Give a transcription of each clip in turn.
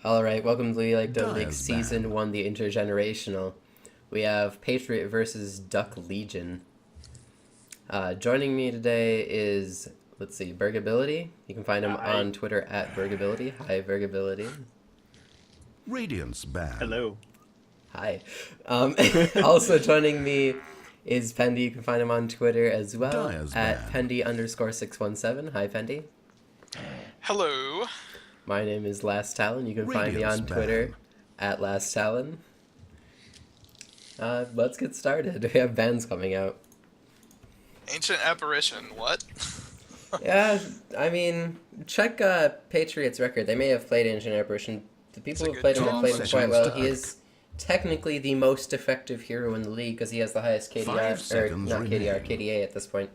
Alright, welcome to Like Dota League Dias Season band. 1, the Intergenerational. We have Patriot versus Duck Legion. Joining me today is, let's see, Bergability. You can find him Hi. on Twitter at Bergability. Hi, Bergability. Radiance band. Hello. Hi. Also joining me is Pendy. You can find him on Twitter as well Dias at band. Pendy_617. Hi, Pendy. Hello. My name is Last Talon. You can find me Radiance on Twitter band. at Last Talon. Let's get started. We have bands coming out. Ancient Apparition, what? Yeah, I mean, check Patriot's record. They may have played Ancient Apparition. The people It's a who've played good him have played him choice. quite well. Seconds He to is technically the most effective hero in the league because he has the highest KDR, 5 or seconds not KDR, remain. KDA at this point.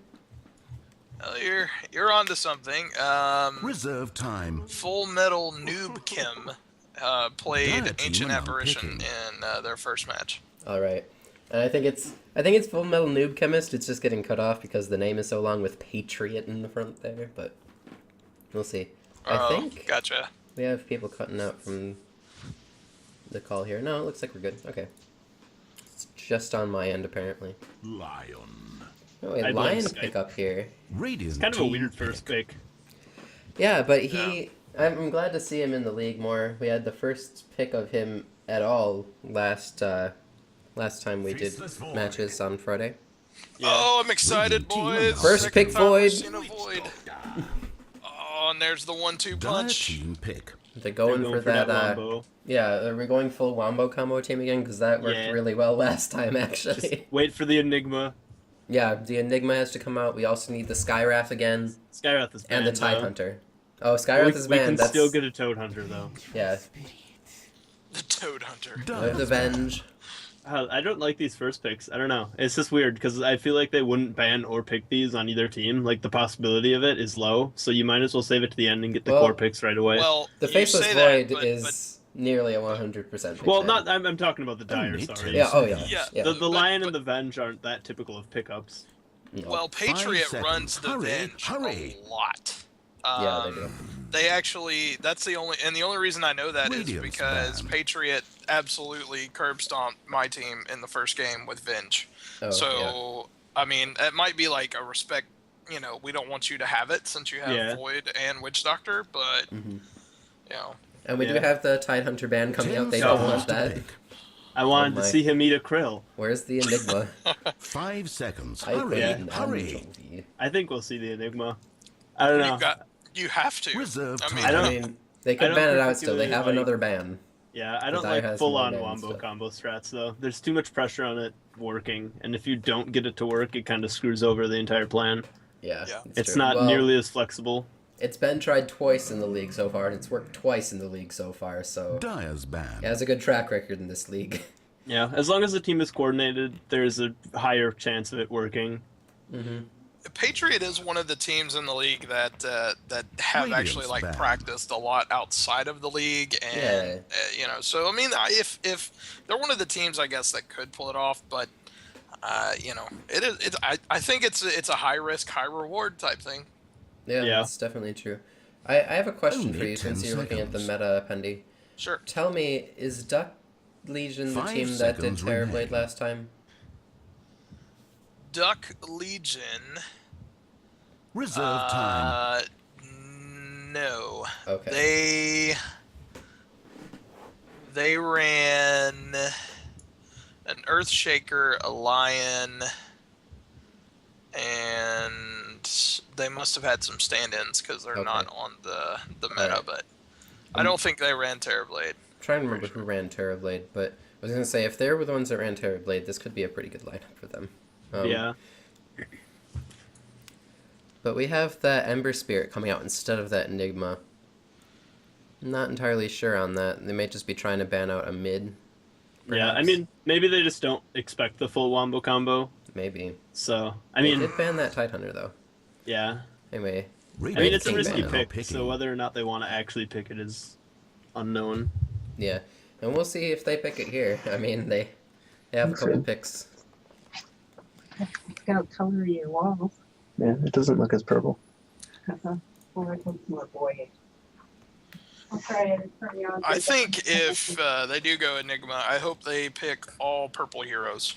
Well, you're onto something. Reserve time. Full Metal Noob Kim played Dire team Ancient are now Apparition picking. in their first match. All right, and I think it's Full Metal Noob Chemist. It's just getting cut off because the name is so long with Patriot in the front there, but we'll see. I think Gotcha. we have people cutting out from the call here. No, it looks like we're good. Okay. It's just on my end, apparently. Lion. Oh, a I blame lion Skype. pick up here. Radiant It's kind of a team weird first pick. Yeah, but I'm glad to see him in the league more. We had the first pick of him at all last time we did Faceless Void. matches on Friday. Yeah. Oh, I'm excited, Radiant team boys. First Second pick time Void. we've seen a Void. Oh, and there's the 1-2 Dire punch. team pick. They're going, They're for that. wombo. Yeah, are we going full wombo combo team again? Because that worked Yeah. really well last time, actually. Just wait for the Enigma. Yeah, the Enigma has to come out. We also need the Skywrath again Skywrath is and banned, the Tide though. Hunter. Oh, Skywrath is We banned. can That's still get a Toad Hunter, though. yeah. The Toad Hunter. Dias The Venge. I don't like these first picks. I don't know. It's just weird, because I feel like they wouldn't ban or pick these on either team. Like, the possibility of it is low, so you might as well save it to the end and get the Well, core picks right away. Well, The you Faceless say Void that, but, is nearly a 100% pick Well, ban. not. I'm talking about the Dire, Only sorry. 10 Yeah, oh yeah. Yeah, yeah. The but- Lion but- and the Venge aren't that typical of pickups. No. Well, Patriot 5 runs seconds. the Hurry, Venge hurry. a lot. Yeah, they do. They actually, that's the only reason I know that is Radiance because band. Patriot absolutely curb stomped my team in the first game with Venge. Oh, So, I mean, it might be like a respect, we don't want you to have it since you have Yeah. Void and Witch Doctor, but, yeah. hmm you know, And we do Yeah. have the Tide Hunter band coming 10 out. They don't seconds want to that. pick. I wanted my. to see him eat a krill. Where's the Enigma? 5 seconds. I Hurry, played an hurry. anchovy. I think we'll see the Enigma. I don't know. you have to. Reserve I mean, time. I I don't- mean, they I could don't ban it out still. They particularly have like- another ban. Yeah, I don't Dire like has full-on more bans, wombo but- combo strats though. There's too much pressure on it working, and if you don't get it to work, it kind of screws over the entire plan. Yeah, Yeah. It's true. not Well, nearly as flexible. It's been tried twice in the league so far, and it's worked twice in the league so far. So Dias band. it has a good track record in this league. Yeah, as long as the team is coordinated, there's a higher chance of it working. hmm Patriot is one of the teams in the league that have Radiance actually like band. practiced a lot outside of the league, and so I mean, if they're one of the teams, I guess that could pull it off, but it is. I think it's a high risk, high reward type thing. Yeah, Yeah. that's definitely true. I have a question Only for you 10 since you're looking at the seconds. meta, Pendy. Sure. Tell me, is Duck Legion the 5 team that did seconds Terrorblade remain. last time? Duck Legion. Reserve time. No. Okay. They ran an Earthshaker, a Lion, and they must have had some stand-ins because they're Okay. not on the meta. Alright. But I don't think they ran Terrorblade. I'm trying to remember who ran Terrorblade, but I was gonna say if they were the ones that ran Terrorblade, this could be a pretty good lineup for them. Yeah. But we have that Ember Spirit coming out instead of that Enigma. Not entirely sure on that. They may just be trying to ban out a mid. Yeah, I perhaps. mean, maybe they just don't expect the full wombo combo. Maybe. So, I They mean, did ban that Tide Hunter though. yeah. Anyway, I mean, Radiant it's a team risky ban. pick, so whether or not they want to actually pick it is unknown. yeah, and we'll see if they pick it here. I mean, they have a couple picks. It's got color your walls. Yeah, it doesn't look as purple. Or it looks more boyish. I'll try it for you. I think if they do go Enigma, I hope they pick all purple heroes.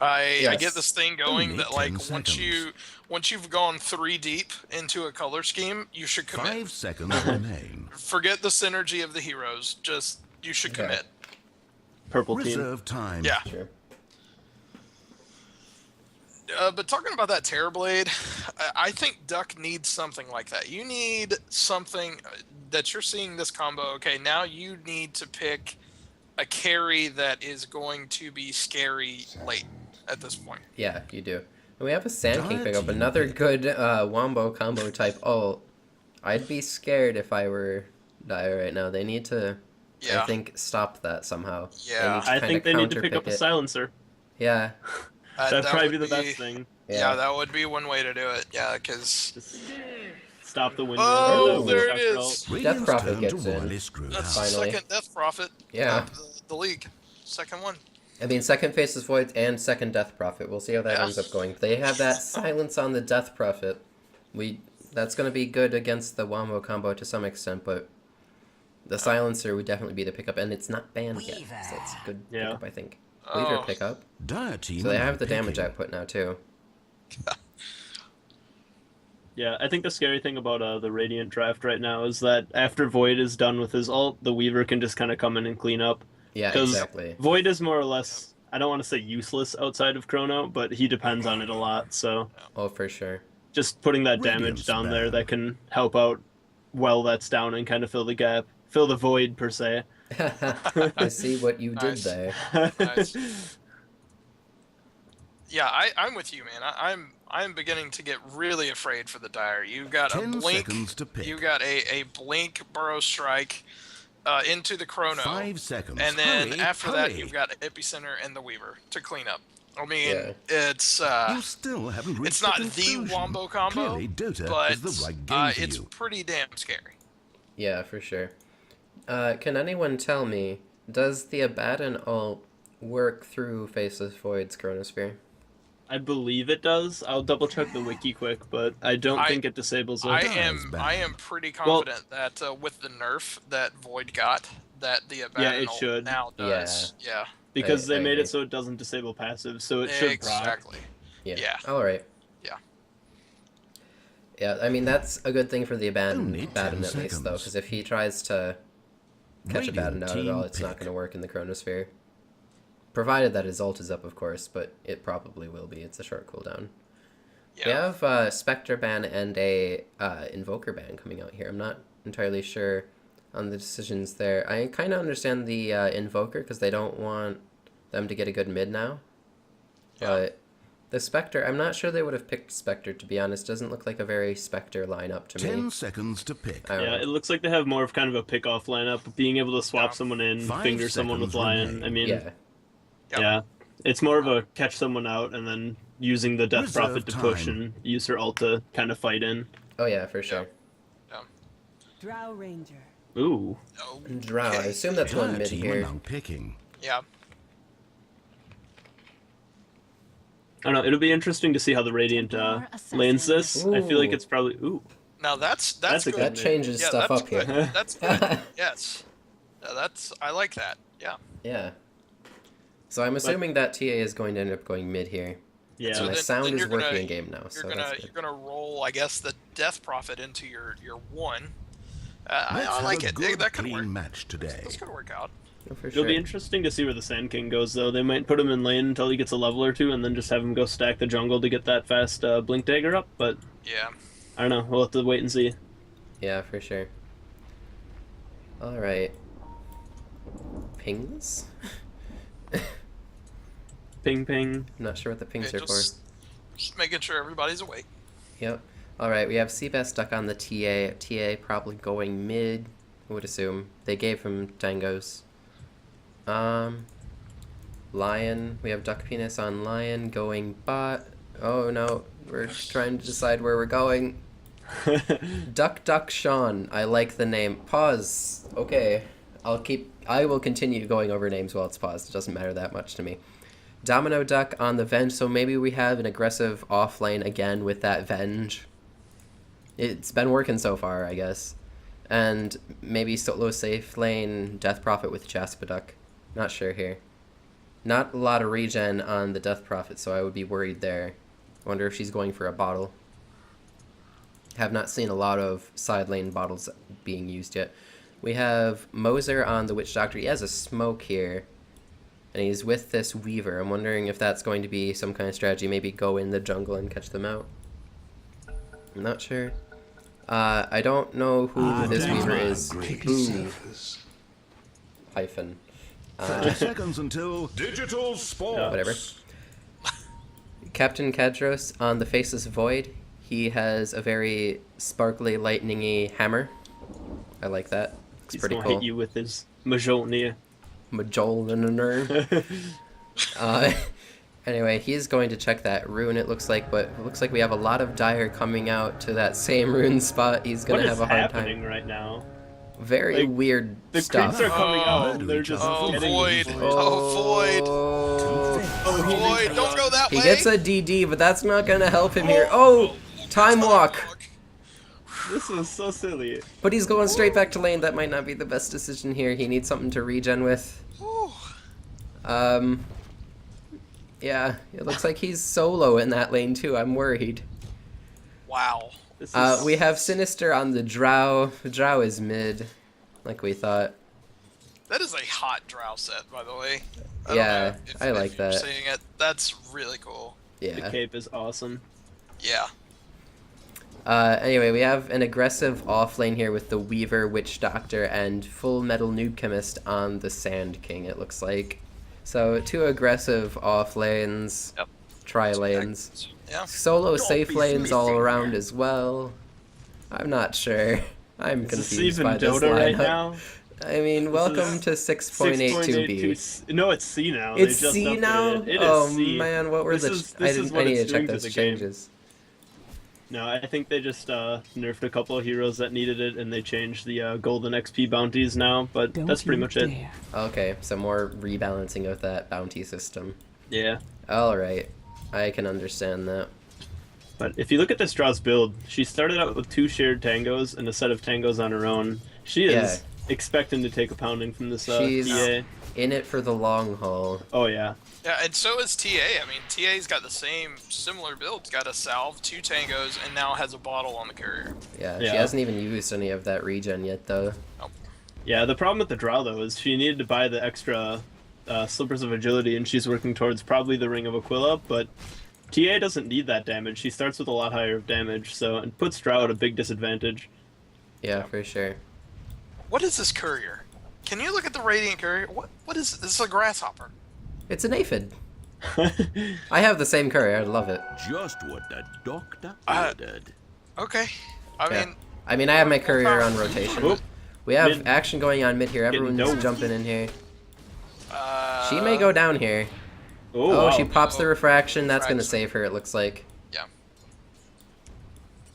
I Yes. get this thing going Only that like 10 seconds. once you've gone 3 deep into a color scheme, you should commit. 5 seconds remain. Forget the synergy of the heroes. Just you should Okay. commit. Purple team. Reserve time. Yeah. Sure. But talking about that Terrorblade, I think Duck needs something like that. You need something that you're seeing this combo. Okay, now you need to pick a carry that is going to be scary late at this point. Yeah, you do. And we have a Sand King Dire pick up, team another pick. good wombo combo type ult. I'd be scared if I were Dire right now. They need to, Yeah. I think, stop that somehow. Yeah. I think they need to pick up a silencer. Yeah. That'd that probably be would the best thing. Yeah, that would be one way to do it. Yeah, because Just stop the window. Oh, or the there it Winchester is. ult. Radiant's Death Prophet turn gets to in. royally screw that's house. the Finally. second Death Prophet Yeah. of the league. Second one. I mean, second Faceless Voids and second Death Prophet. We'll see how that Yeah. ends up going. They have that silence on the Death Prophet. That's going to be good against the wombo combo to some extent, but the silencer would definitely be the pickup, and it's not banned yet, so it's a good Yeah. pickup, I think. Weaver Oh. pickup. Dire team So they are have the damage picking. output now, too. Yeah, I think the scary thing about the Radiant draft right now is that after Void is done with his ult, the Weaver can just kind of come in and clean up. Yeah, 'Cause exactly. Void is more or less, I don't want to say useless outside of Chrono, but he depends on it a lot. So Oh, for sure. just putting that Radiant's damage down there bad. that can help out while that's down and kind of fill the gap, fill the void per se. I see what you did Nice. there. Nice. Yeah, I'm with you, man. I'm beginning to get really afraid for the Dire. You got a 10 blink. seconds to pick. You got a blink burrow strike into the Chrono, 5 seconds. and then Hurry, after that hurry. you've got Epicenter and the Weaver to clean up. I mean, Yeah. it's You still haven't reached it's not the the conclusion. wombo combo, Clearly, Dota but is the right game for it's you. pretty damn scary. Yeah, for sure. Can anyone tell me, does the Abaddon ult work through Faceless Void's Chronosphere? I believe it does. I'll double check the wiki quick, but I don't think it disables it. I does, am bad. pretty confident that with the nerf that Void got, that the Abaddon it ult should. now does. Yeah, because I they made agree. it so it doesn't disable passive, so it should proc. exactly. Yeah. Yeah. Alright. Yeah. Yeah, I mean, that's a good thing for the Only 10 Abaddon at least, though, seconds. because if he tries to catch Radiant Abaddon out at team all, it's not pick. going to work in the Chronosphere. Provided that his ult is up, of course, but it probably will be. It's a short cooldown. Yeah. We have Spectre ban and a Invoker ban coming out here. I'm not entirely sure on the decisions there. I kind of understand the Invoker because they don't want them to get a good mid now. Yeah. But the Spectre, I'm not sure they would have picked Spectre, to be honest. Doesn't look like a very Spectre lineup to 10 me. seconds to pick. I don't Yeah, know. it looks like they have more of kind of a pick-off lineup, being able to swap Yeah. someone in, 5 finger someone with seconds Lion. remain. I mean, Yeah. Yep. yeah, it's more of a catch someone out and then using the Death Reserve Prophet to push time. and use her ult to kind of fight in. Oh, yeah, for sure. Drow Ranger. Ooh, Drow, I assume that's one Dire mid team are here. now picking. Yeah. I don't know. It'll be interesting to see how the Radiant Templar lanes this. I feel like Ooh. it's probably Now that's That's a good. good That changes Yeah, stuff that's up good. here. That's good. Yes. Yeah, I like that. Yeah. Yeah. So I'm assuming that TA is going to end up going mid here. yeah. So my then- sound then is you're gonna- working in game now, You're so gonna that's good. you're gonna roll, I guess, the Death Prophet into your one. Let's I have like a it. good, That could clean work. match today. That's gonna work out. Oh, for It'll sure. be interesting to see where the Sand King goes, though. They might put him in lane until he gets a level or two, and then just have him go stack the jungle to get that fast Blink Dagger up. But Yeah. I don't know. We'll have to wait and see. Yeah, for sure. Alright. Pings? Ping, ping. I'm not sure what the pings Okay, are just making sure everybody's awake. for. Yep. Alright, we have Seabass stuck on the TA. TA probably going mid, I would assume. They gave him Dangos. Lion. We have Duck Penis on Lion going bot. Oh no, we're trying to decide where we're going. Duck Sean. I like the name. Pause. Okay. I will continue going over names while it's paused. It doesn't matter that much to me. Domino Duck on the Venge, so maybe we have an aggressive off lane again with that Venge. It's been working so far, I guess. And maybe solo safe lane Death Prophet with Jaspaduk. Not sure here. Not a lot of regen on the Death Prophet, so I would be worried there. Wonder if she's going for a bottle. Have not seen a lot of side lane bottles being used yet. We have Moser on the Witch Doctor. He has a smoke here. And he's with this Weaver. I'm wondering if that's going to be some kind of strategy. Maybe go in the jungle and catch them out. I'm not sure. I don't know who this Weaver is. Who? Hyphen. 30 seconds until digital sports. Whatever. Captain Kadros on the Faceless Void. He has a very sparkly, lightningy hammer. I like that. It's pretty gonna cool. hit you with his Mjolnir. Anyway, he's going to check that rune, it looks like, but it looks like we have a lot of Dire coming out to that same rune spot. He's going to have a hard time. What is happening right now? Very Like, weird The stuff. creeps are coming out and they're just getting Void. Void. Void. Don't go that He way. gets a DD, but that's not going to help him here. Oh! Time walk! This was so silly. But he's going straight back to lane. That might not be the best decision here. He needs something to regen with. Yeah, it looks like he's solo in that lane too. I'm worried. Wow. We have Sinister on the Drow. The Drow is mid, like we thought. That is a hot drow set, by the way. I Yeah, don't know I like if you're that. seeing it. That's really cool. The Yeah. cape is awesome. Yeah. Anyway, we have an aggressive off lane here with the Weaver, Witch Doctor, and Full Metal Noob Chemist on the Sand King, it looks like. So, 2 aggressive off lanes, Yep. tri lanes. Yeah. Solo safe lanes all around as well. I'm not sure. I'm Is this confused even by this Dota right lineup. now? I mean, welcome to 6.82b. No, it's C now. It's They just C updated now? It is Oh C. man, what were This the... is- I, this didn't, is what I need to it's check doing to those the game. changes. No, I think they just nerfed a couple of heroes that needed it, and they changed the golden XP bounties now. But that's pretty much it. Okay, so more rebalancing of that bounty system. Yeah. Alright, I can understand that. But if you look at this Draw's build, she started out with 2 shared tangos and a set of tangos on her own. She is expecting to take a pounding from this She's TA. in it for the long haul. Oh yeah. Yeah, and so is TA. I mean, TA's got the similar build. It's got a salve, 2 tangos, and now has a bottle on the courier. Yeah, Yeah. she hasn't even used any of that regen yet, though. Yeah, the problem with the Draw, though, is she needed to buy the extra Slippers of Agility, and she's working towards probably the Ring of Aquila, but TA doesn't need that damage. She starts with a lot higher of damage, so it puts Drow at a big disadvantage. Yeah, for sure. What is this courier? Can you look at the Radiant courier? What is this? Is a grasshopper. It's an aphid. I have the same courier, I love it. Just what the doctor Uh, ordered. Okay. I Yeah. mean, I mean, I have my courier on rotation. Oop. We have Mid. action going on mid here. Everyone's dope. jumping in here. uh, She may go down here. Oh, wow. She pops the refraction. That's going to Refraction. save her, it looks like. Yeah.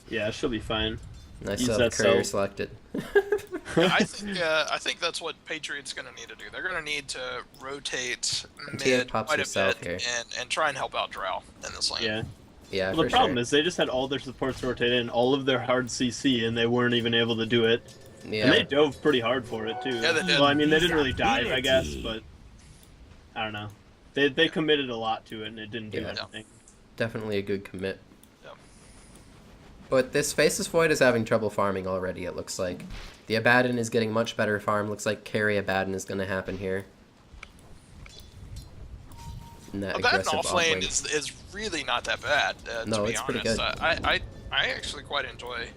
Yeah, she'll be fine. I Use still have that the courier cell. selected. I think that's what Patriot's going to need to do. They're going to need to rotate TA mid pops quite a herself bit here. and try and help out Drow in this lane. Yeah. Yeah, Well, for the problem sure. is they just had all their supports rotate in, all of their hard CC, and they weren't even able to do it. Yeah. And they dove pretty hard for it, too. Yeah, they did. Well, I mean, they didn't really dive, I guess, but... I don't know. They committed a lot to it, and it didn't do Yeah. anything. Definitely a good commit. Yeah. But this Faceless Void is having trouble farming already, it looks like. The Abaddon is getting much better farm. Looks like carry Abaddon is going to happen here. And that That aggressive off lane lane. is really not that bad, No, to be it's honest. pretty good. I actually quite enjoy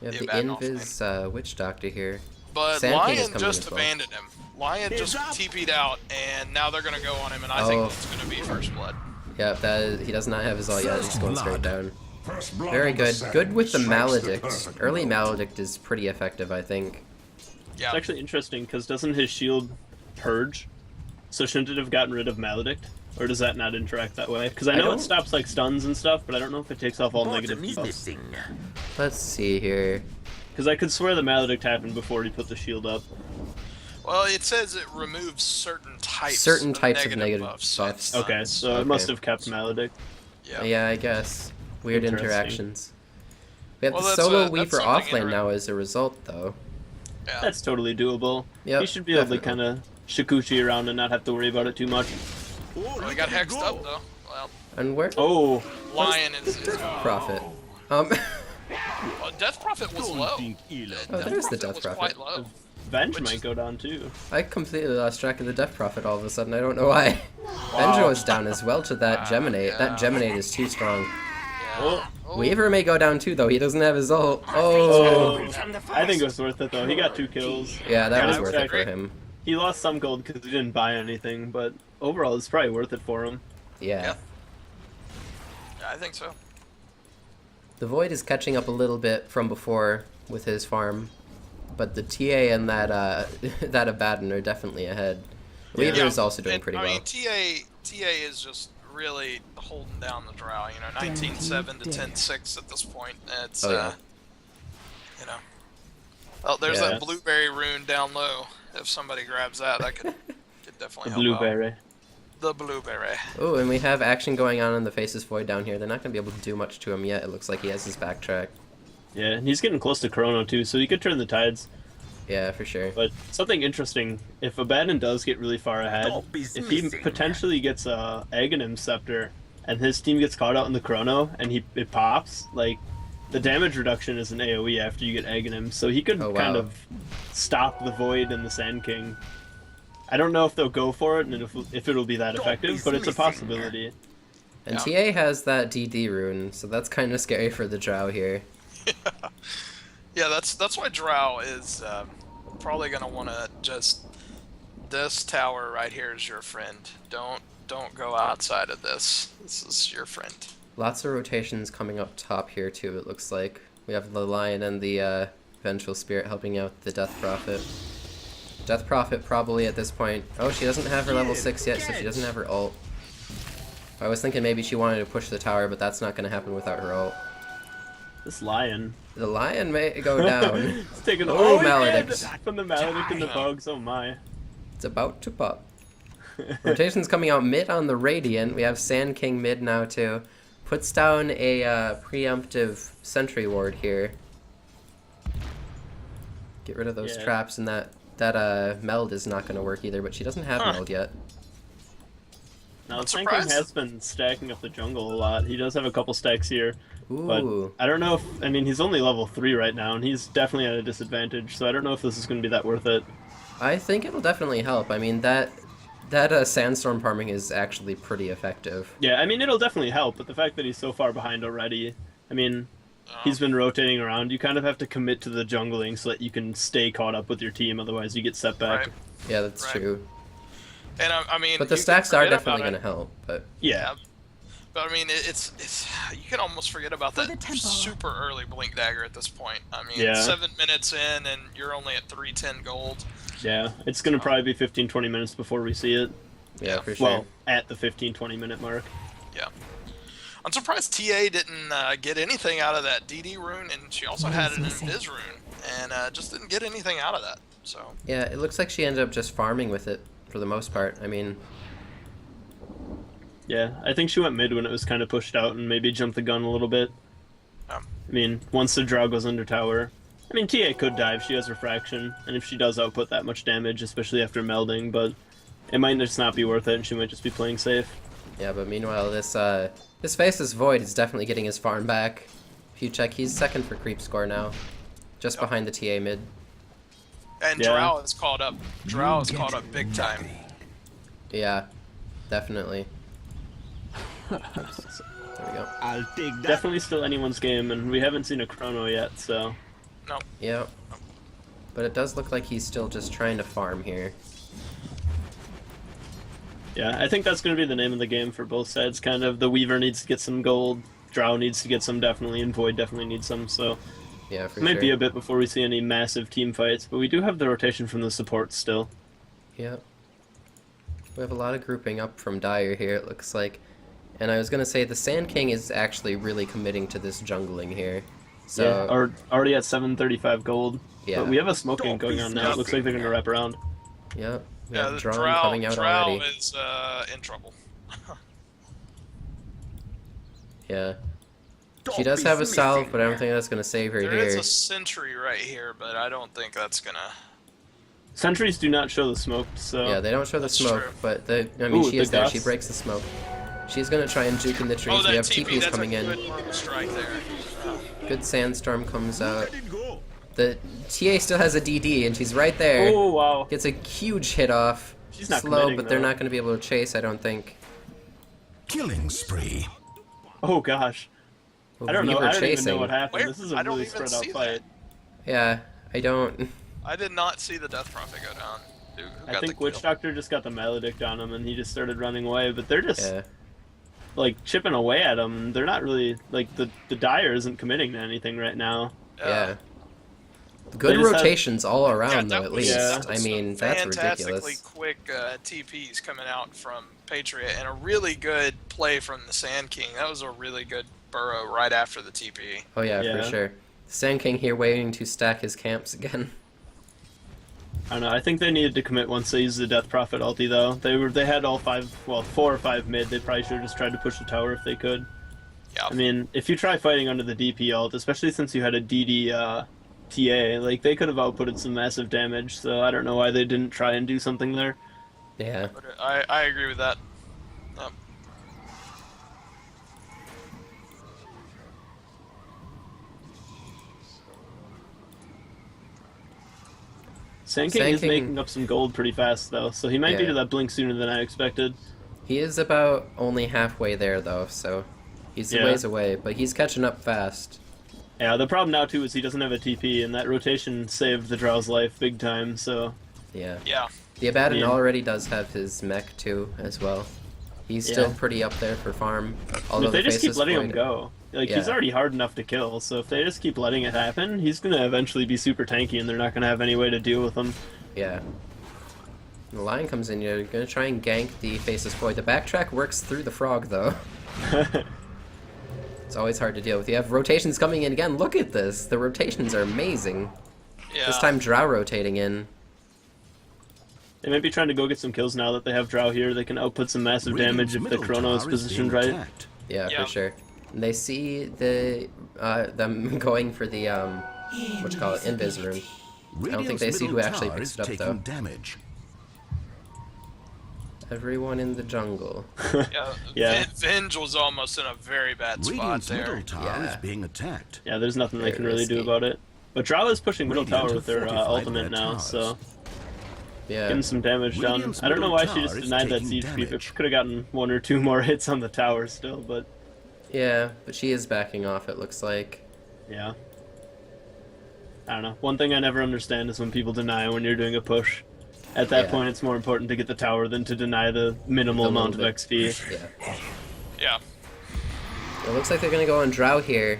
We have the the Abaddon off Invis Witch Doctor here. But Sand King is Lion coming just as well. abandoned him. Lion just TP'd out, and now they're going to go on him, and I Oh. think it's going to be First Blood. Yep, he doesn't have his ult yet. He's going straight down. First blood Very on the good. sand Good with the strikes the Maledict. perfect Early blow. Maledict is pretty effective, I think. Yeah. It's actually interesting, because doesn't his shield purge? So shouldn't it have gotten rid of Maledict? Or does that not interact that way? Because I know don't- it stops like stuns and stuff, but I don't know if it takes off all negative buffs. Let's see here. Because I could swear the Maledict happened before he put the shield up. Well, it says it removes certain types Of negative buffs. buffs. Okay, so Okay. it must have kept Maledict. Yeah. Yeah, I guess. Weird Interesting. interactions. We have Well, the that's solo that's Weaver something offlane inter- now as a result, though. Yeah. That's totally doable. Yep, He should be able to definitely. kind of shikuchi around and not have to worry about it too much. Well, he got hexed up though. Well, And where? Oh, Lion is Profit. well, Death Prophet was low. Oh, there's the Death was Prophet. quite low. Venge Which might is- go down too. I completely lost track of the Death Prophet all of a sudden. I don't know why. Benjo is down as well to that Geminate. That Geminate is too strong. Yeah. Oh. Weaver may go down too, though. He doesn't have his ult. Oh, Oh. I think it was worth it though. He got 2 kills. Yeah, that Yeah, was I worth would it for agree. him. He lost some gold because he didn't buy anything, but overall it's probably worth it for him. Yeah. Yeah. Yeah, I think so. The Void is catching up a little bit from before with his farm, but the TA and that that Abaddon are definitely ahead. Weaver Yeah, is also doing and, pretty I well. mean, TA is just really holding down the Drow. You know, 19-7 to 10-6 at this point. It's Oh, yeah. you know. Oh, there's Yeah. that blueberry rune down low. If somebody grabs that, that could definitely help out. Blueberry. The blueberry. Oh, and we have action going on in the Faceless Void down here. They're not going to be able to do much to him yet. It looks like he has his backtrack. Yeah, and he's getting close to Chrono too, so he could turn the tides. Yeah, for sure. But something interesting, if Abaddon does get really far ahead, if he potentially gets a Aghanim Scepter and his team gets caught out in the Chrono and it pops, like the damage reduction is an AoE after you get Aghanim, so he could Oh, wow. kind of stop the Void and the Sand King. I don't know if they'll go for it and if it'll be that effective, but it's a possibility. And Yeah. TA has that DD rune, so that's kind of scary for the Drow here. Yeah, that's why Drow is probably gonna want to just. This tower right here is your friend. Don't go outside of this. This is your friend. Lots of rotations coming up top here too, it looks like. We have the Lion and the Vengeful Spirit helping out the Death Prophet. Death Prophet probably at this point... Oh, she doesn't have her level 6 yet, so she doesn't have her ult. I was thinking maybe she wanted to push the tower, but that's not going to happen without her ult. This Lion. The Lion may go down. It's taking Oh, he Maledict. did! From the Maledict and the bugs, oh my. It's about to pop. Rotation's coming out mid on the Radiant. We have Sand King mid now too. Puts down a preemptive sentry ward here. Get rid of those Yeah. traps, and that meld is not going to work either, but she doesn't have Huh. meld yet. Now, I'm Sand King surprised. has been stacking up the jungle a lot. He does have a couple stacks here. But Ooh. I don't know if... I mean, he's only level 3 right now, and he's definitely at a disadvantage, so I don't know if this is going to be that worth it. I think it'll definitely help. I mean, that sandstorm farming is actually pretty effective. Yeah, I mean, it'll definitely help, but the fact that he's so far behind already... I mean, he's been rotating around. You kind of have to commit to the jungling so that you can stay caught up with your team, otherwise you get set back. Right. Yeah, that's Right. true. And I mean, But the you can stacks are forget definitely about going to it. help. But Yeah. But I mean, it's you can almost forget about For that the tempo. super early blink dagger at this point. I mean, Yeah. 7 minutes in and you're only at 310 gold. Yeah, it's going to probably be 15-20 minutes before we see it. yeah, for sure. Well, at the 15-20 minute mark. Yeah. I'm surprised TA didn't get anything out of that DD rune, and she also had an Invis rune, and just didn't get anything out of that. So Yeah, it looks like she ended up just farming with it for the most part. I mean, Yeah, I think she went mid when it was kind of pushed out and maybe jumped the gun a little bit. Um. I mean, once the Drow goes under tower... I mean, TA could dive, she has refraction, and if she does output that much damage, especially after melding, but it might just not be worth it, and she might just be playing safe. yeah, but meanwhile, this Faceless Void is definitely getting his farm back. If you check, he's second for creep score now. Just behind the TA mid. and Yeah. Drow is caught up. Drow is caught up big time. Yeah, definitely. There we go. I'll take that. Definitely still anyone's game, and we haven't seen a chrono yet, so... No. Yeah. But it does look like he's still just trying to farm here. Yeah, I think that's going to be the name of the game for both sides, kind of. The Weaver needs to get some gold, Drow needs to get some definitely, and Void definitely needs some, so... Yeah, for It might sure. be a bit before we see any massive team fights, but we do have the rotation from the supports still. Yeah. We have a lot of grouping up from Dire here, it looks like. And I was going to say, the Sand King is actually really committing to this jungling here. So, Yeah, or already at 735 gold. Yeah. But we have a smoking going on now. It looks like they're going to wrap around. yeah. We Yeah, have the Drow Drow, coming out Drow already. is in trouble. Yeah. She does have a salve, but I don't think that's gonna save her There here. is a sentry right here, but I don't think that's gonna. Sentries do not show the smoke, so... Yeah, they don't show the That's smoke, true. but I mean, Ooh, she is the there. She gust. breaks the smoke. She's gonna try and juke in the trees. Oh, that We have TP, TPs that's coming a in. good murder strike there. Good sandstorm comes out. Let it go. The TA still has a DD, and she's right there. Oh, wow. Gets a huge hit off. She's not Slow, committing, but they're though. not going to be able to chase, I don't think. Killing spree. Oh, gosh. Well, I don't know. Weaver I don't even know chasing. what happened. Where? This is a I don't really even spread out see fight. Yeah, I don't... I did not see the Death Prophet go down. Who I got think the Witch kill? Doctor just got the Maledict on him, and he just started running away. But they're just, Yeah. like, chipping away at him. They're not really... Like, the Dire isn't committing to anything right now. Yeah. Good They just have- rotations all around, that though, at was- least. Yeah. that I was mean, some that's fantastically ridiculous. quick TPs coming out from Patriot, and a really good play from the Sand King. That was a really good burrow right after the TP. Oh, yeah, Yeah. for sure. Sand King here waiting to stack his camps again. I don't know. I think they needed to commit once they used the Death Prophet ulti, though. They had all 4 or 5 mid. They probably should have just tried to push the tower if they could. Yeah. I mean, if you try fighting under the DP ult, especially since you had a DD TA, like, they could have outputted some massive damage, so I don't know why they didn't try and do something there. Yeah. But I agree with that. Yep. Sand King Sand is King- making up some gold pretty fast, though, so he might be Yeah. to that blink sooner than I expected. He is about only halfway there, though, so he's a Yeah. ways away, but he's catching up fast. Yeah, the problem now, too, is he doesn't have a TP, and that rotation saved the Drow's life big time, so... Yeah. Yeah. The Abaddon Yeah. already does have his mech, too, as well. He's still Yeah. pretty up there for farm. And Although if they the just keep Faceless letting him Void- go, like, he's Yeah. already hard enough to kill, so if they just keep letting it happen, he's gonna eventually be super tanky, and they're not gonna have any way to deal with him. Yeah. The Lion comes in, you're gonna try and gank the Faceless Void. The backtrack works through the frog, though. It's always hard to deal with. You have rotations coming in again. Look at this. The rotations are amazing. Yeah. This time Drow rotating in. They might be trying to go get some kills now that they have Drow here. They can output some massive damage if the Chrono is positioned right. Yeah, Yeah. for sure. And they see the them going for the what you call it, invis room. I don't think they see who actually picks it up, though. Damage. Everyone in the jungle. Yeah. Yeah. Venge was almost in a very bad spot Radiant's there. middle tower Yeah. is being attacked. Yeah, there's nothing they Very can really do risky. about it. But Drow is pushing middle Radiant tower have with their fortified ultimate their now, towers. so Yeah. getting some damage done. Radiant's I don't know middle why she just tower is denied that taking siege creep. damage. It could have gotten 1 or 2 more hits on the tower still, but Yeah, but she is backing off, it looks like. yeah. I don't know. One thing I never understand is when people deny when you're doing a push. At that Yeah. point, it's more important to get the tower than to deny the minimal The amount of little XP. Yeah. Yeah. It looks like they're gonna go on Drow here.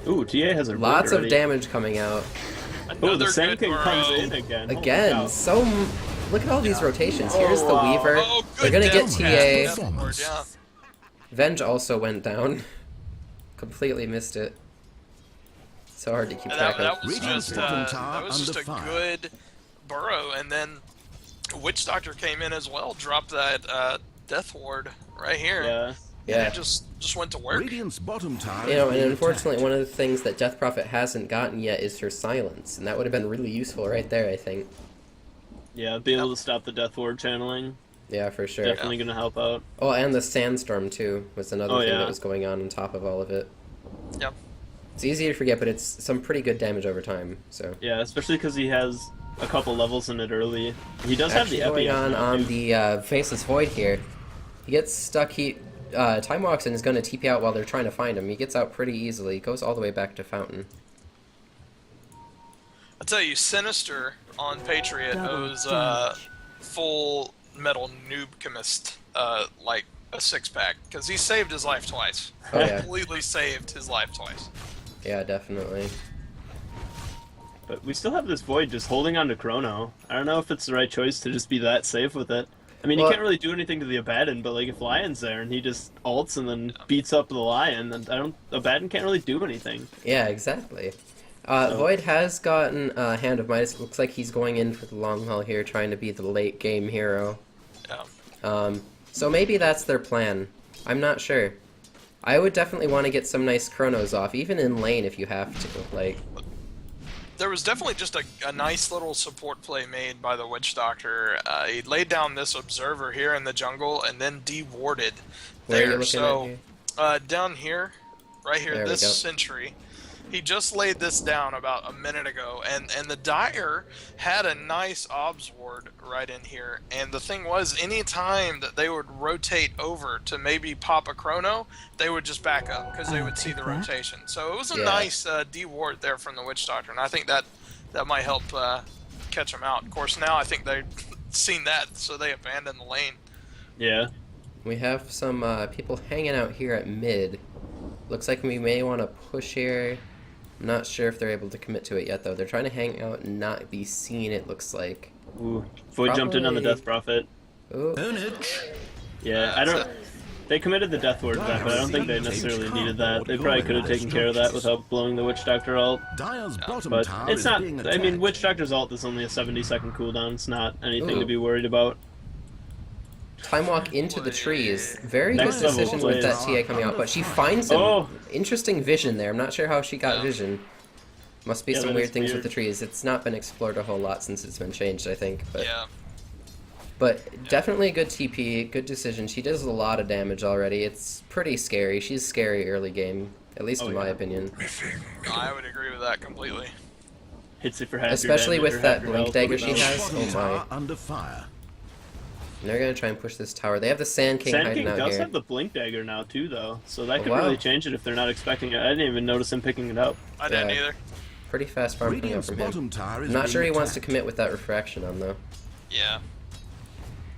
Ooh, TA has a Lots already. of damage coming out. Oh, Another the Sand good King comes burrow. in again. Holy Again, cow. look at all these rotations. Here's the wow. Weaver. Oh, They're good gonna get death TA. pass, Deathward, yeah. Venge also went down. Completely missed it. So hard to keep And track that of. was Radiant's just bottom tower that was just under a fire. good burrow, and then Witch Doctor came in as well, dropped that Death Ward right here. Yeah. Yeah. And it just went to work. Radiant's bottom tower You know, is and being unfortunately, attacked. one of the things that Death Prophet hasn't gotten yet is her silence, and that would have been really useful right there, I think. Yeah, be able to stop the Death Ward channeling. Yeah, for sure. Definitely gonna help out. Oh, and the sandstorm too was another Oh, thing yeah. that was going on top of all of it. Yep. It's easy to forget, but it's some pretty good damage over time. So Yeah, especially because he has a couple levels in it early. He does have actually the Epi going now, on too. the Faceless Void here. He gets stuck. He Time Walks and is going to TP out while they're trying to find him. He gets out pretty easily. He goes all the way back to Fountain. I tell you, Sinister on Patriot Double owes damage. full metal noob chemist like a 6-pack because he saved his life twice. Oh yeah, Completely saved his life twice. yeah, definitely. But we still have this Void just holding on to Chrono. I don't know if it's the right choice to just be that safe with it. I mean, Well- you can't really do anything to the Abaddon, but like if Lion's there and he just ults and then beats up the Lion, then Abaddon can't really do anything. Yeah, exactly. So- Void has gotten Hand of Midas. Looks like he's going in for the long haul here, trying to be the late game hero. Yeah. So maybe that's their plan. I'm not sure. I would definitely want to get some nice chronos off, even in lane if you have to. Like, There was definitely just a nice little support play made by the Witch Doctor. He laid down this observer here in the jungle and then de-warded where are you there. looking So at here? down here, right here, There we this go. sentry, he just laid this down about a minute ago, and the Dire had a nice obs ward right in here. And the thing was, any time that they would rotate over to maybe pop a chrono, they would just back up because they would see the rotation. So it was a Yeah. nice de-ward there from the Witch Doctor, and I think that might help catch them out. Of course, now I think they've seen that, so they abandoned the lane. Yeah. We have some people hanging out here at mid. Looks like we may want to push here. I'm not sure if they're able to commit to it yet, though. They're trying to hang out and not be seen, it looks like. Ooh. Void jumped in on the Probably- Death Prophet. Ooh. Earn it. Yeah, I don't... They committed the Death Ward back, but I don't think they necessarily needed that. They probably could have taken care of that without blowing the Witch Doctor ult. Dire's bottom But tower it's is not... being I mean, attacked. Witch Doctor's ult is only a 70-second cooldown. It's not anything Ooh. to be worried about. Time walk into the trees. Very Next good level decision with that plays. TA coming out, but she finds him. Oh. Interesting vision there. I'm not sure how she got vision. Must be Yeah, some that weird is things weird. with the trees. It's not been explored a whole lot since it's been changed, I think. But Yeah. But definitely a good TP, good decision. She does a lot of damage already. It's pretty scary. She's scary early game, at least Oh, in my yeah. opinion. I would agree with that completely. Hits it for half your Especially damage with or that half your blink health. dagger she Dire's has. bottom Oh my. tower under fire. And they're gonna try and push this tower. They have the Sand King Sand hiding King out does here. have the blink dagger now too, though, so that Oh, could wow. really change it if they're not expecting it. I didn't even notice him picking it up. I didn't Yeah. either. Pretty fast farm coming out Radiant's from him. bottom tower is I'm not being sure he wants to attacked. commit with that refraction on though. Yeah.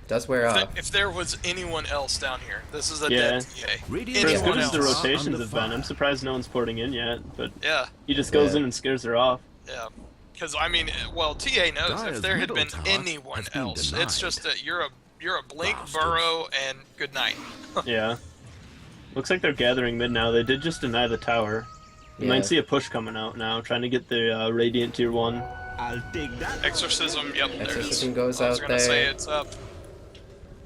Does wear off. If there was anyone else down here, this is a Yeah. dead TA. Radiant's For as Anyone good as the else? rotations Under have been, fire. I'm surprised no one's porting in yet, but Yeah, he just goes Yeah. in and scares her off. yeah. Because I mean, well, TA knows Dire's if there had middle been tower anyone has been else, denied. it's just that you're a blink, Bastards. burrow, and good night. Yeah. Looks like they're gathering mid now. They did just deny the tower. You Yeah. might see a push coming out now, trying to get the Radiant tier 1. I'll take that. Exorcism, yep, there it is. Exorcism goes I was out gonna say there. it's up.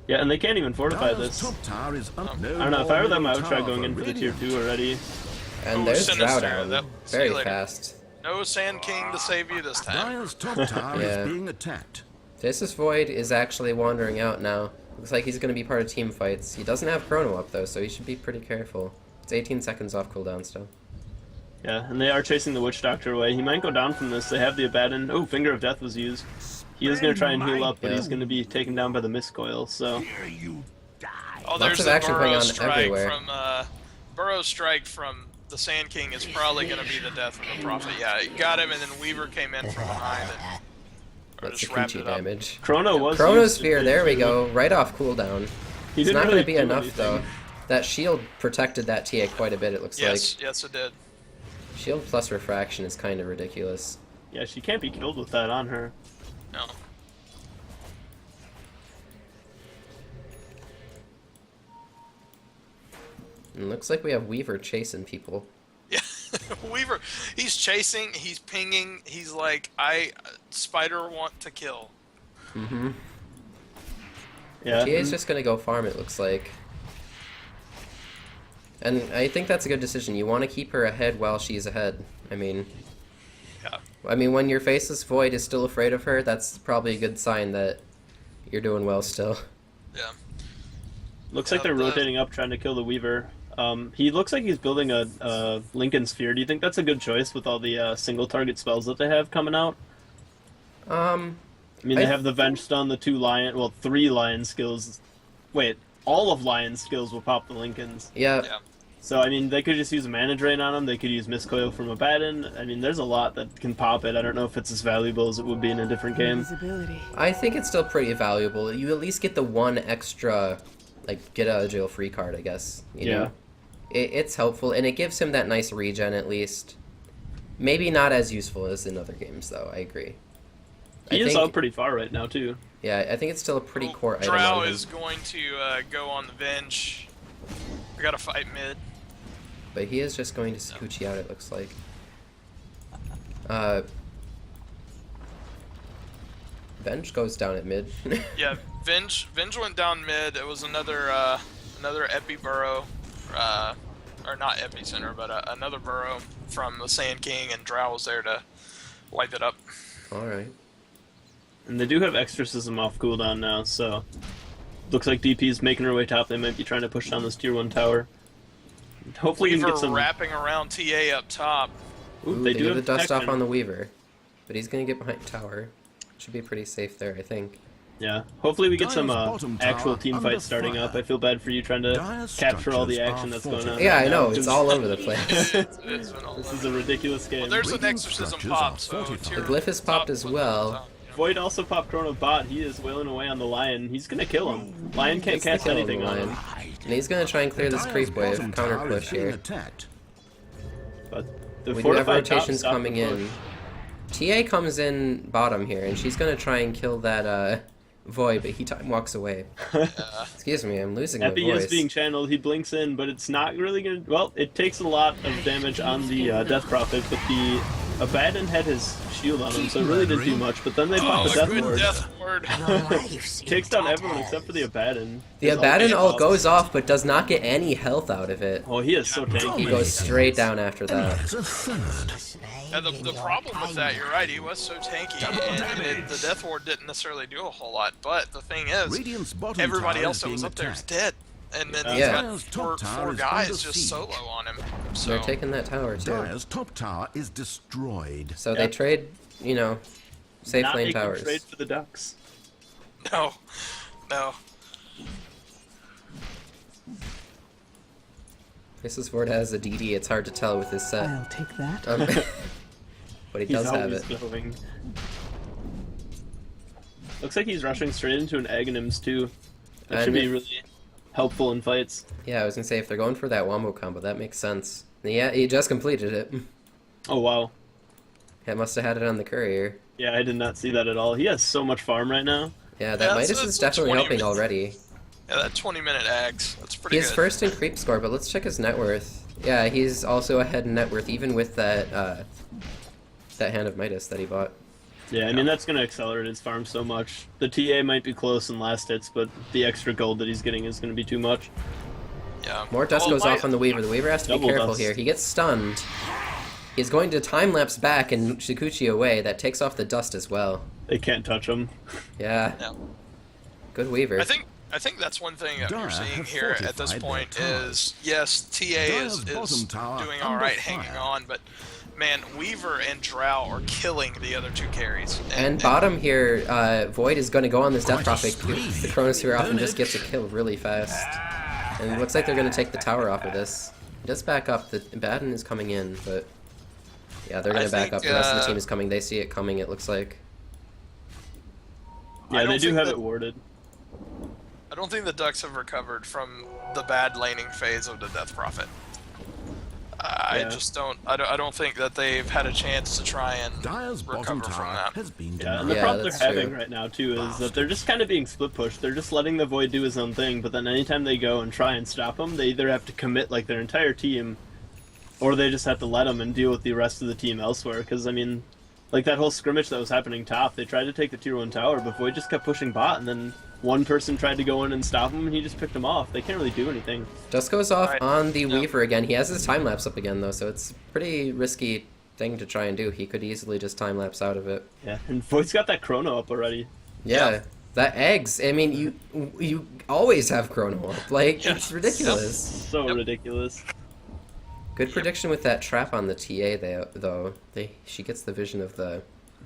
Yeah, and they can't even fortify Dire's this. top tower is up. I don't know, if I were them, I would try going in for the tier 2 already. And Ooh, there's Sinister. Drawdown. That- see Very you later. fast. No Sand King to save you this time. Dire's top tower Yeah. is being attacked. This Void is actually wandering out now. Looks like he's going to be part of team fights. He doesn't have Chrono up though, so he should be pretty careful. It's 18 seconds off cooldown still. Yeah, and they are chasing the Witch Doctor away. He might go down from this. They have the Abaddon. Oh, Finger of Death was used. He is going to try and heal up, but Yeah. he's going to be taken down by the Mist Coil, so... Here you die. Oh, there's of the action going Burrow on strike everywhere. from Burrow strike from the Sand King is probably going to be the death of the Prophet. Yeah, he got him, and then Weaver came in from behind and That's just the wrapped Kuchi it up. damage. Chrono was Chronosphere, used. there we go. Right off cooldown. He It's didn't not really going to be do enough anything. though. That shield protected that TA quite a bit, it looks Yes, yes, it did. like. Shield plus refraction is kind of ridiculous. Yeah, she can't be killed with that on her. No. And looks like we have Weaver chasing people. Yeah, Weaver, he's chasing, he's pinging, he's like, Spider want to kill. Mm-hmm. Yeah. TA's just going to go farm, it looks like. And I think that's a good decision. You want to keep her ahead while she's ahead. I mean, Yeah. when your faceless Void is still afraid of her, that's probably a good sign that you're doing well still. Yeah. Looks like they're the- rotating up, trying to kill the Weaver. He looks like he's building a Lincoln Sphere. Do you think that's a good choice with all the single target spells that they have coming out? I mean, they I- have the Venge Stun, the 3 Lion skills. Wait, all of Lion's skills will pop the Lincolns. Yeah, Yeah. So, I mean, they could just use a Mana Drain on them. They could use Mist Coil from Abaddon. I mean, there's a lot that can pop it. I don't know if it's as valuable as it would be in a different game. Invisibility. I think it's still pretty valuable. You at least get the one extra, like, get out of jail free card, I guess. You Yeah. know? It's helpful, and it gives him that nice regen at least. Maybe not as useful as in other games, though. I agree. He I is think- out pretty far right now, too. Yeah, I think it's still a pretty core item. Drow on him. is going to go on the Venge. We gotta fight mid. But he is just going to Sakuchi out, it looks like. Bench goes down at mid. Yeah, Venge went down mid. It was another Epi Burrow. or not epicenter, but another burrow from the Sand King, and Drow was there to wipe it up. Alright. And they do have exorcism off cooldown now, so looks like DP is making her way top. They might be trying to push down this tier 1 tower. Hopefully we can get some wrapping around TA up top. Ooh, They do get the have dust off protection. on the Weaver. But he's gonna get behind tower. Should be pretty safe there, I think. Yeah, hopefully we get some Dire's bottom tower actual team under fights starting fire. up. I feel bad for you trying to Dire's capture all the structures action are that's going on. fortified. Yeah, I right know, now. it's Just- all over the place. It's been all This over. is a ridiculous game. Well, there's an Radiant exorcism structures pop, are so fortified. tier The glyph is popped top as was well. out, you know. Void also popped Chrono Bot. He is wailing away on the Lion. He's gonna kill him. Lion can't Gets the cast kill on anything the on Lion. him. And he's gonna try and clear this Dire's creep wave, bottom counter tower push is being here. attacked. But the We do have fortified top rotations stopped coming the push. in. TA comes in bottom here, and she's gonna try and kill that Void, but he time walks away. Excuse me, I'm losing my Epi is voice. being channeled. He blinks in, but it's not really gonna. Well, it takes a lot of damage on the Death Prophet, but the Abaddon had his shield on him, so it really didn't do much. But then they pop Oh, the Death good Ward. death ward. Takes down everyone except for the Abaddon. The His Abaddon ulti ult pops. goes off, but does not get any health out of it. Oh, he is so tanky. He goes straight down after that. There's a third. And the problem with that, you're right, he was so tanky, and the death ward didn't necessarily do a whole lot. But the thing is, Radiant's bottom everybody tower else is that was being up there is attacked. dead. And then he's Yeah. got four Top tower is guys under just siege. solo on him. So They're taking that tower too. Dire's top tower is destroyed. So they trade, you know, safe Not lane making towers. trade for the Ducks. no. This Ward has a DD, it's hard to tell with his set. I'll take that. But he He's does have always it. going. Looks like he's rushing straight into an Aghanims too. That should And be if- really helpful in fights. Yeah, I was gonna say, if they're going for that wombo combo, that makes sense. Yeah, he just completed it. Oh wow. It must have had it on the courier. Yeah, I did not see that at all. He has so much farm right now. Yeah, that Yeah, Midas that's is a definitely 20 helping minutes. already. Yeah, that 20-minute ags, that's pretty He's good. first in creep score, but let's check his net worth. Yeah, he's also ahead in net worth, even with that that Hand of Midas that he bought. Yeah, I mean that's gonna accelerate his farm so much. The TA might be close in last hits, but the extra gold that he's getting is gonna be too much. Yeah. More dust Oh, goes my- off on the Weaver. The Weaver has to be Double careful dust. here. He gets stunned. He's going to time-lapse back and Shikuchi away. That takes off the dust as well. They can't touch him. Yeah. Yeah. Good Weaver. I think that's one thing that Dire you're seeing have here at this fortified point their towers. is, yes, TA Dire's is bottom tower doing under alright fire. hanging on, but man, Weaver and Drow are killing the other two carries. And bottom here, Void is going to go on this Death Quite a Prophet. spree. The Chronosphere often just Damage. gets a kill really fast. And it looks like they're going to take the tower off of this. He does back up. The Abaddon is coming in, but yeah, they're going I to back think, up. The rest of the uh, team is coming. They see it coming, it looks like. Yeah, don't they do think have that- it warded. I don't think the Ducks have recovered from the bad laning phase of the Death Prophet. I Yeah. just don't. I don't think that they've had a chance to try and Dire's bottom recover from tower that. has been Yeah, and the denied. problem they're that's having true. right now too is that they're just kind of being split pushed. They're just letting the Void do his own thing, but then anytime they go and try and stop him, they either have to commit like their entire team, or they just have to let him and deal with the rest of the team elsewhere. Because I mean, like that whole scrimmage that was happening top, they tried to take the tier 1 tower, but Void just kept pushing bot, and then one person tried to go in and stop him, and he just picked him off. They can't really do anything. Dust goes off Right. on the Yeah. Weaver again. He has his time lapse up again though, so it's a pretty risky thing to try and do. He could easily just time lapse out of it. Yeah, and Void's got that chrono up already. Yeah, Yeah. that eggs. I mean, you always have chrono up. Like Yeah. it's ridiculous. So Yep. ridiculous. Good prediction with that trap on the TA though. She gets the vision of the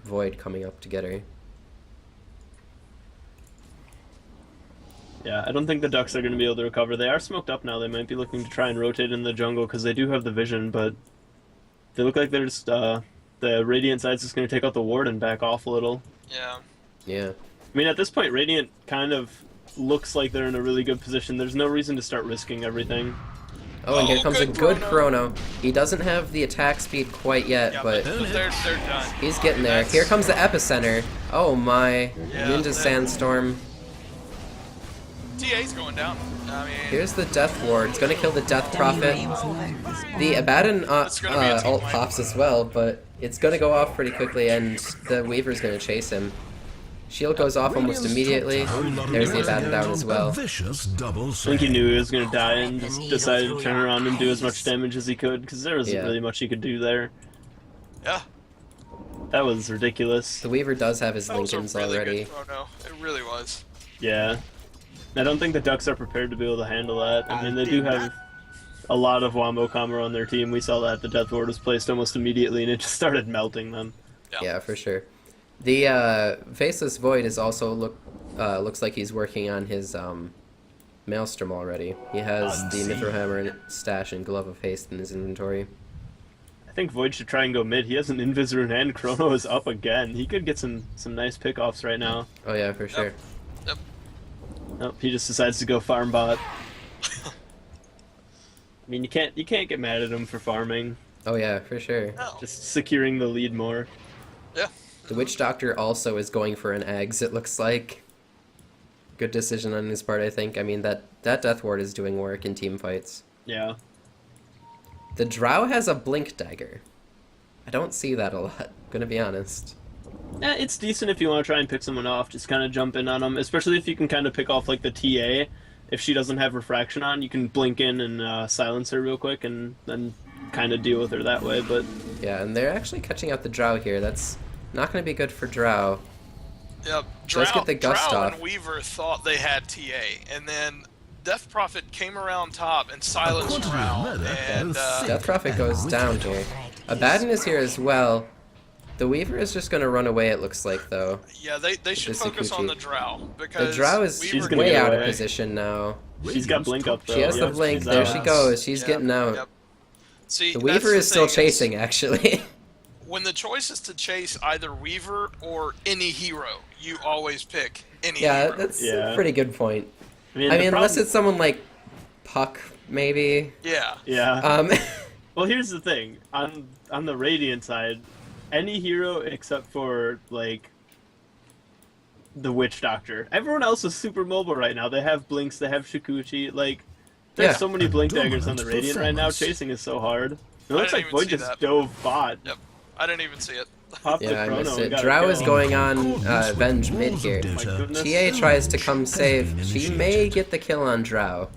Void coming up to get her. Yeah, I don't think the Ducks are going to be able to recover. They are smoked up now. They might be looking to try and rotate in the jungle because they do have the vision, but they look like they're just the Radiant side's just going to take out the ward and back off a little. Yeah. Yeah. I mean, at this point, Radiant kind of looks like they're in a really good position. There's no reason to start risking everything. Oh, and here Oh, comes a good good chrono. chrono. He doesn't have the attack speed quite yet, Yeah, but they're done. he's getting there. That's- Here comes the epicenter. Oh my. Yeah, Ninja that- Sandstorm. TA's going down. I mean, Here's the Death Ward. It's gonna kill the Death Prophet. The Abaddon It's gonna be a team ult fight. pops as well, but it's gonna go off pretty quickly, and the Weaver's gonna chase him. Shield goes off almost immediately. There's the Abaddon down as well. Vicious double I think he save. knew he was gonna die and just decided to turn around and do as much damage as he could because there wasn't Yeah. really much he could do there. Yeah. That was ridiculous. The Weaver does have his That was a Lincolns really already. good throw, no. It really was. Yeah. I don't think the Ducks are prepared to be able to handle that. I mean, they do have a lot of Wombo Combo on their team. We saw that the Death Ward was placed almost immediately and it just started melting them. Yeah, for sure. The Faceless Void is also looks like he's working on his Maelstrom already. He has the Mithril Hammer and Stash and Glove of Haste in his inventory. I think Void should try and go mid. He has an Invisor in hand. Chrono is up again. He could get some nice pickoffs right now. Oh yeah, for sure. Nope, he just decides to go farm bot. I mean, you can't get mad at him for farming. Oh yeah, for sure. No. Just securing the lead more. Yeah. The Witch Doctor also is going for an Eggs, it looks like. Good decision on his part, I think. I mean, that Death Ward is doing work in team fights. Yeah. The Drow has a Blink Dagger. I don't see that a lot, gonna be honest. Yeah, it's decent if you want to try and pick someone off. Just kind of jump in on them, especially if you can kind of pick off like the TA. If she doesn't have refraction on, you can blink in and silence her real quick, and then kind of deal with her that way. But Yeah, and they're actually catching out the Drow here. That's not gonna be good for Drow. Yep. Let's get the Gust Drow off. and Weaver thought they had TA, and then Death Prophet came around top and silenced Drow, and Death Prophet goes down here. Abaddon is here as well. The Weaver is just gonna run away, it looks like, though. yeah, they should This focus Sakuchi. on the Drow because The Drow is Weaver gonna way get out of away. position now. she's got blink up though. She has the Yep, blink. she's There out. she goes. She's getting out. Yep. See, The that's Weaver is still thing chasing, actually. When the choice is to chase either Weaver or any hero, you always pick any Yeah, hero. that's Yeah. a pretty good point. I mean, I the mean, unless problem- it's someone like Puck, maybe. Yeah. Yeah. Um, Well, here's the thing. On the Radiant side, any hero except for like the Witch Doctor. Everyone else is super mobile right now. They have blinks. They have Shikuchi. Like, there's Yeah. so many blink daggers on the Dominant Radiant right now. performance. Chasing is so hard. It looks didn't like even Void see just that. dove bot. Yep. I didn't even see it. Popped the yeah, I chrono missed and it. got a Drow is kill. going on Venge mid Walls of here. My Dota. goodness. TA tries to come save. She may get the kill on Drow.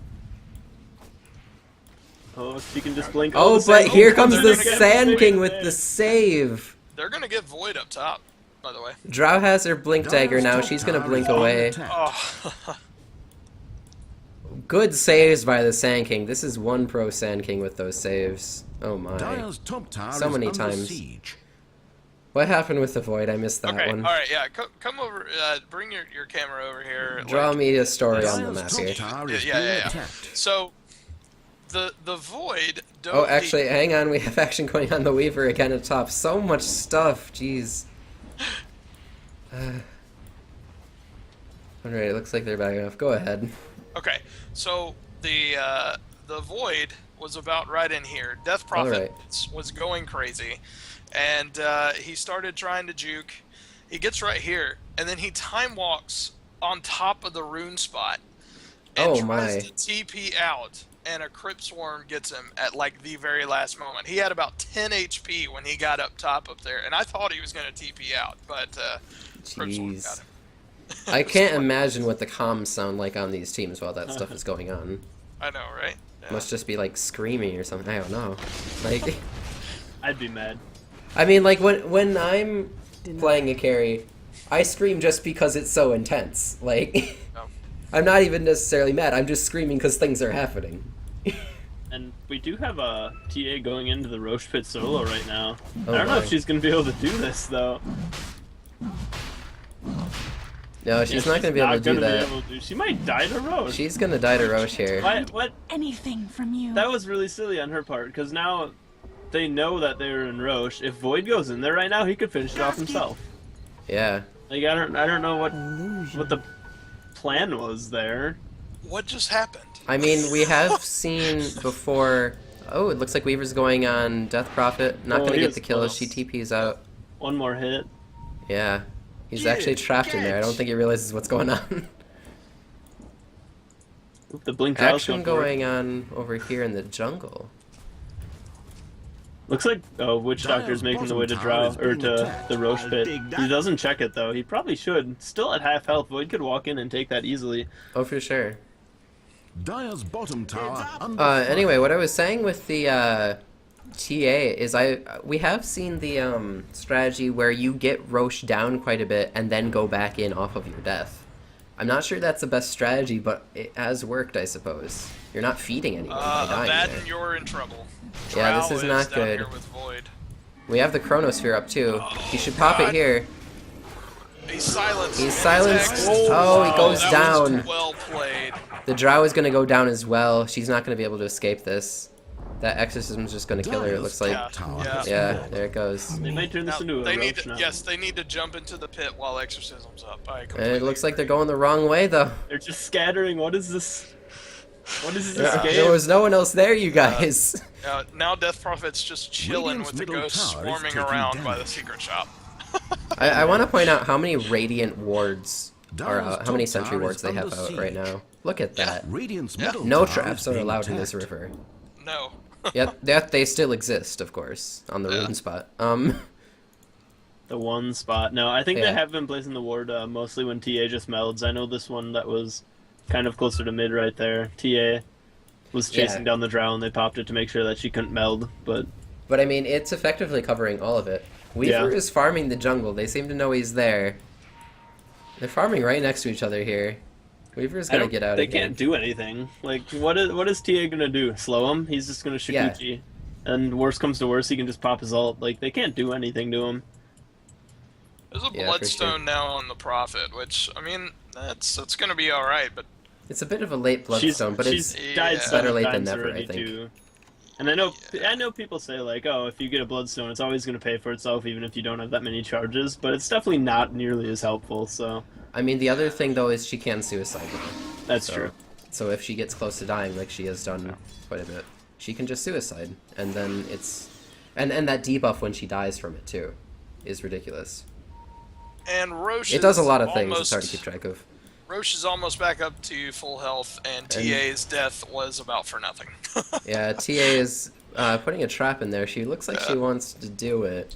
Oh, she can just blink. Oh, the but Sand- here oh, comes they're the gonna get Sand Void King with there. the save. They're gonna get Void up top, by the way. Drow has her Blink Dagger Dyer's now. top She's gonna tower blink is being away. attacked. Oh, Good saves by the Sand King. This is one pro Sand King with those saves. Oh my. Dyer's top tower So is many under times. siege. What happened with the Void? I missed that okay. one. All right. Yeah. Come over. Bring your camera over here. Draw like- me a story on the Dyer's map top here. tower is Yeah, being yeah, yeah. attacked. So, the Void. dove Oh, deep. actually, hang on. We have action going on the Weaver again at top. So much stuff. Jeez. Alright, it looks like they're back off. Go ahead. Okay. So the Void was about right in here. Death Prophet was going crazy, and he started trying to juke. He gets right here, and then he time walks on top of the rune spot and Oh, tries my. to TP out, and a Crypt Swarm gets him at like the very last moment. He had about 10 HP when he got up top up there, and I thought he was going to TP out, but Crypt Swarm got Jeez. him. I can't imagine what the comms sound like on these teams while that stuff is going on. I know, right? Yeah. Must just be like screaming or something. I don't know. Like, I'd be mad. I mean, like when I'm playing a carry, I scream just because it's so intense. Like, No. I'm not even necessarily mad. I'm just screaming because things are happening. And we do have a TA going into the Roche Pit solo right now. Oh I don't know my. if she's going to be able to do this, though. No, she's Yeah, not gonna be able to do gonna that. able to- She might die to Roche. She's gonna die to Roche here. What? Anything from you. That was really silly on her part, because now they know that they're in Roche. If Void goes in there right now, he could finish it off himself. Yeah. Like, I don't know what the plan was there. What just happened? I mean, we have seen before. Oh, it looks like Weaver's going on Death Prophet. Not Oh, gonna he get was the kill as close. she TP's out. One more hit. Yeah. He's actually trapped in there. I don't think he realizes what's going on. Oop, the blink Drow's Action going for it. going on over here in the jungle. Looks like Witch Doctor's making the way to Drow, or to the Roche pit. He doesn't check it though. He probably should. Still at half health. Void could walk in and take that easily. Oh, for sure. Dire's bottom tower under Anyway, what I was saying with the TA is we have seen the strategy where you get Roche down quite a bit and then go back in off of your death. I'm not sure that's the best strategy, but it has worked, I suppose. You're not feeding anything by dying Abaddon, there. you're in trouble. Yeah, this Drow is not down good. here with Void. We have the Chronosphere up too. He should pop it here. He's silenced. He's silenced. Oh, he goes that down. Was well played. The Drow is going to go down as well. She's not going to be able to escape this. That exorcism's just going to kill her, it looks like. Yeah, there it goes. They might turn this Now, into a they need Roche to, now. yes, they need to jump into the pit while exorcism's up. I And completely it looks like they're agree. going the wrong way, though. They're just scattering. What is this? What is this game? There was no one else there, you guys. Now Death Prophet's just chilling Radiant's with the middle ghosts tower is swarming taking around by the damage. secret shop. I want to point out how many Radiant wards are Dire's out, how many top sentry tower wards is they have under out right siege. now. Look at that. Radiant's Yeah. middle No tower traps is are being allowed in this attacked. river. No. Yet they still exist, of course, on the Yeah. rune spot. The one spot. No, I think Yeah. they have been placing the ward mostly when TA just melds. I know this one that was kind of closer to mid right there. TA was chasing Yeah. down the Drow and they popped it to make sure that she couldn't meld, but But I mean, it's effectively covering all of it. Weaver Yeah. is farming the jungle. They seem to know he's there. They're farming right next to each other here. Weaver's I gonna don't, get out they again. can't do anything. Like, what is TA gonna do? Slow him? He's just gonna Shikuchi. And worst comes to worst, he can just pop his ult. Like, they can't do anything to him. There's a Yeah, for bloodstone sure. now on the Prophet, which I mean, that's gonna be all right, but It's a bit of a late bloodstone, but she's it's died Yeah. seven better late than times never, already I think. too. And I know people say like, oh, if you get a bloodstone, it's always gonna pay for itself, even if you don't have that many charges. But it's definitely not nearly as helpful. So I mean, the other thing though is she can suicide now. that's So- true. So if she gets close to dying, like she has done quite a bit, she can just suicide, and then it's and that debuff when she dies from it too is ridiculous. and Roche. It does a is lot of things. almost, It's hard to keep track of. Roche is almost back up to full health, and TA's death was about for nothing. Yeah, TA is putting a trap in there. She looks like she wants to do it.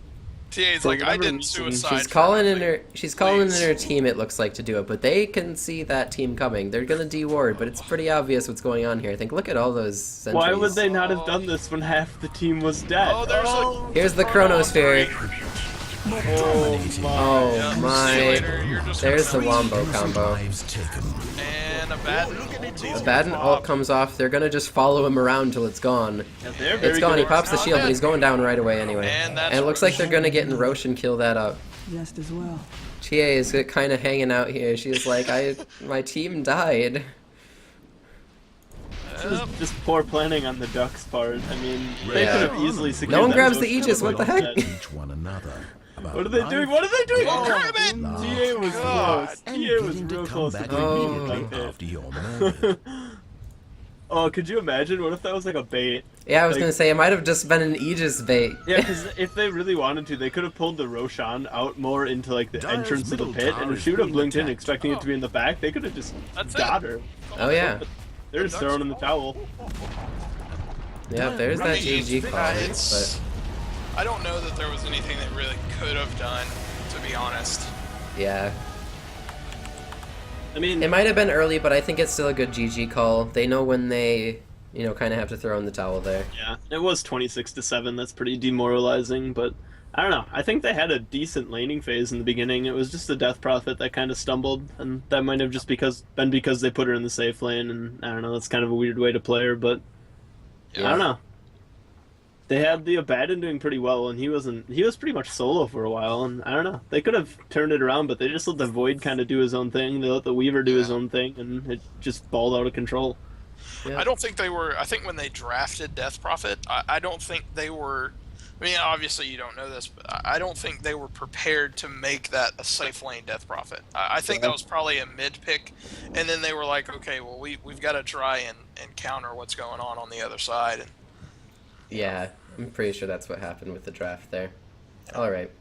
TA's For like, I whatever didn't reason, suicide. She's for calling in nothing. her. She's calling in Please. her team. It looks like to do it, but they can see that team coming. They're gonna deward, but it's pretty obvious what's going on here. I think. Look at all those sentries. Why would they not have done this when half the team was dead? Oh, there's a. Here's the Chronosphere. Dominating. Oh Yeah, see you my! later. You're just There's the gonna wombo combo. Lives taken. And Abaddon. Abaddon ult comes off. They're gonna just follow him around till it's gone. Yeah, they're very It's gone. good He at- pops the shield, but he's going down right away anyway. And that's And it looks like they're gonna get in Roche and kill that up. Just as well. Chia is kind of hanging out here. She's like, my team died. Just poor planning on the Ducks' part. I mean, they Yeah. could have easily secured No one that grabs the Roche Aegis. What the kill heck? with Each one another. About What are they life doing? What are they doing? Oh, grab it! TA was close. and TA was getting to real come close to back being Oh. beaten like after your murder. Oh, could you imagine? What if that was like a bait? Yeah, I was Like- gonna say it might have just been an Aegis bait. Yeah, because if they really wanted to, they could have pulled the Roshan out more into like the Dire's entrance of the middle pit, tower and if is she would have being blinked in attacked. expecting it to be in the back, they could have just That's got it. her. Oh yeah. They're just throwing in the towel. Yeah, there's that GG call. It's. I don't know that there was anything that really could have done, to be honest. But yeah, I mean, it might have been early, but I think it's still a good GG call. They know when they, kind of have to throw in the towel there. yeah, it was 26-7. That's pretty demoralizing, but I don't know. I think they had a decent laning phase in the beginning. It was just the Death Prophet that kind of stumbled, and that might have just been because they put her in the safe lane, and I don't know. That's kind of a weird way to play her, but I don't know. They had the Abaddon doing pretty well, and he was pretty much solo for a while, and I don't know. They could have turned it around, but they just let the Void kind of do his own thing. They let the Weaver do his own thing, and it just balled out of control. Yeah. I don't think they were. I think when they drafted Death Prophet, I don't think they were. I mean, obviously you don't know this, but I don't think they were prepared to make that a safe lane Death Prophet. I think that was probably a mid pick, and then they were like, okay, well we've got to try and counter what's going on the other side. And Yeah, I'm pretty sure that's what happened with the draft there. All right.